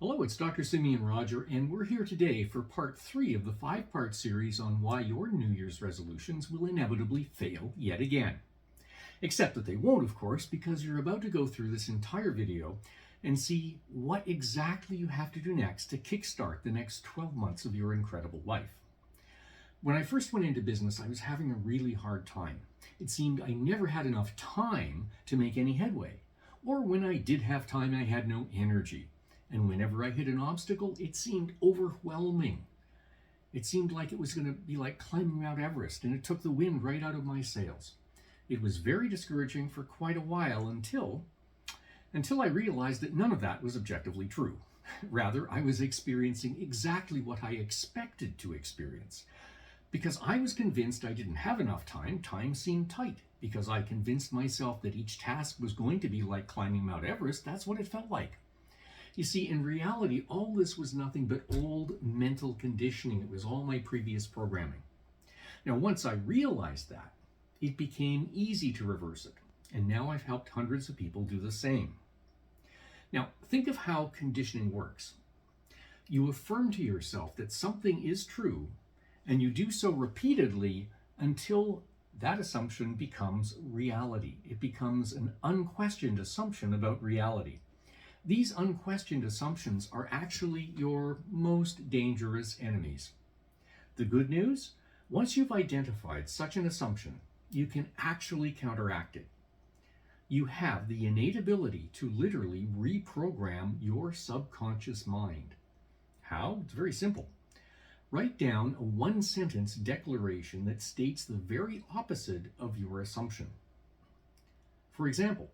Hello, it's Dr. Symeon Rodger, and we're here today for part 3 of the 5-part series on why your New Year's resolutions will inevitably fail yet again. Except that they won't, of course, because you're about to go through this entire video and see what exactly you have to do next to kickstart the next 12 months of your incredible life. When I first went into business, I was having a really hard time. It seemed I never had enough time to make any headway. Or when I did have time, I had no energy. And whenever I hit an obstacle, it seemed overwhelming. It seemed like it was going to be like climbing Mount Everest, and it took the wind right out of my sails. It was very discouraging for quite a while until I realized that none of that was objectively true. Rather, I was experiencing exactly what I expected to experience. Because I was convinced I didn't have enough time, time seemed tight. Because I convinced myself that each task was going to be like climbing Mount Everest, that's what it felt like. You see, in reality, all this was nothing but old mental conditioning. It was all my previous programming. Now, once I realized that, it became easy to reverse it. And now I've helped hundreds of people do the same. Now, think of how conditioning works. You affirm to yourself that something is true, and you do so repeatedly until that assumption becomes reality. It becomes an unquestioned assumption about reality. These unquestioned assumptions are actually your most dangerous enemies. The good news? Once you've identified such an assumption, you can actually counteract it. You have the innate ability to literally reprogram your subconscious mind. How? It's very simple. Write down a one-sentence declaration that states the very opposite of your assumption. For example,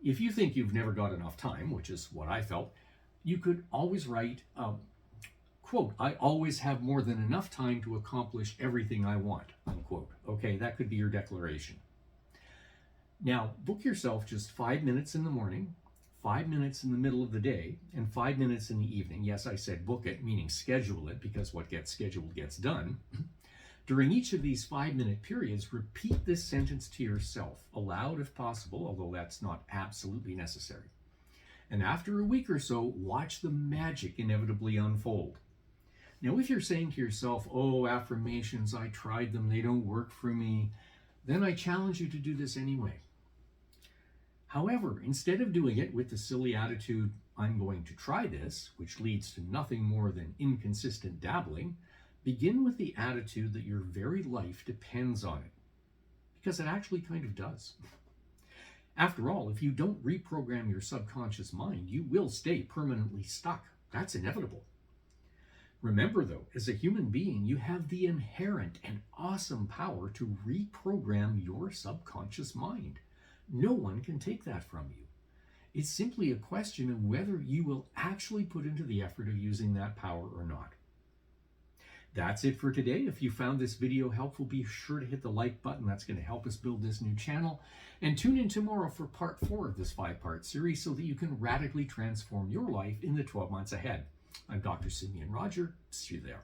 if you think you've never got enough time, which is what I felt, you could always write, quote, I always have more than enough time to accomplish everything I want, unquote. Okay, that could be your declaration. Now, book yourself just 5 minutes in the morning, 5 minutes in the middle of the day, and 5 minutes in the evening. Yes, I said book it, meaning schedule it, because what gets scheduled gets done. During each of these 5-minute periods, repeat this sentence to yourself, aloud if possible, although that's not absolutely necessary. And after a week or so, watch the magic inevitably unfold. Now, if you're saying to yourself, oh, affirmations, I tried them, they don't work for me, then I challenge you to do this anyway. However, instead of doing it with the silly attitude, I'm going to try this, which leads to nothing more than inconsistent dabbling, begin with the attitude that your very life depends on it, because it actually kind of does. After all, if you don't reprogram your subconscious mind, you will stay permanently stuck. That's inevitable. Remember, though, as a human being, you have the inherent and awesome power to reprogram your subconscious mind. No one can take that from you. It's simply a question of whether you will actually put into the effort of using that power or not. That's it for today. If you found this video helpful, be sure to hit the like button. That's going to help us build this new channel. And tune in tomorrow for part 4 of this 5-part series so that you can radically transform your life in the 12 months ahead. I'm Dr. Symeon Rodger. See you there.